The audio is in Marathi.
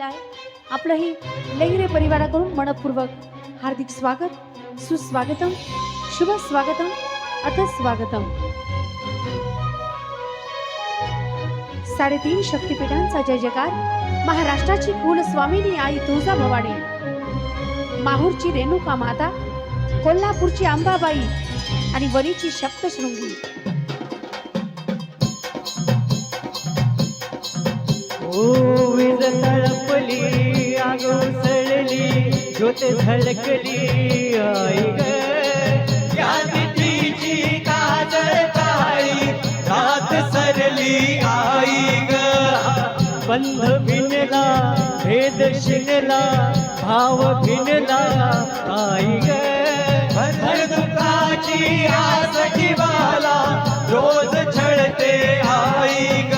आहे आपलंही लहिरे परिवाराकडून मनपूर्वक हार्दिक स्वागत, सुस्वागतम, शुभ स्वागतम, अथ स्वागतम। 3.5 शक्तिपीठांचा जय जयकार। महाराष्ट्राची कुलस्वामिनी आई तुळजाभवानी, माहूरची रेणुका माता, कोल्हापूरची अंबाबाई आणि वणीची सप्तशृंगी। वीज तळपली, आग उसळली, ज्योत झळकली, आई ग या तिथीची काजळ काळी रात सरली, आई ग बंध भिनला, भेद शिनला, भाव भिनला, आई ग भर दुःखाची आस जीवाला रोज छळते, आई ग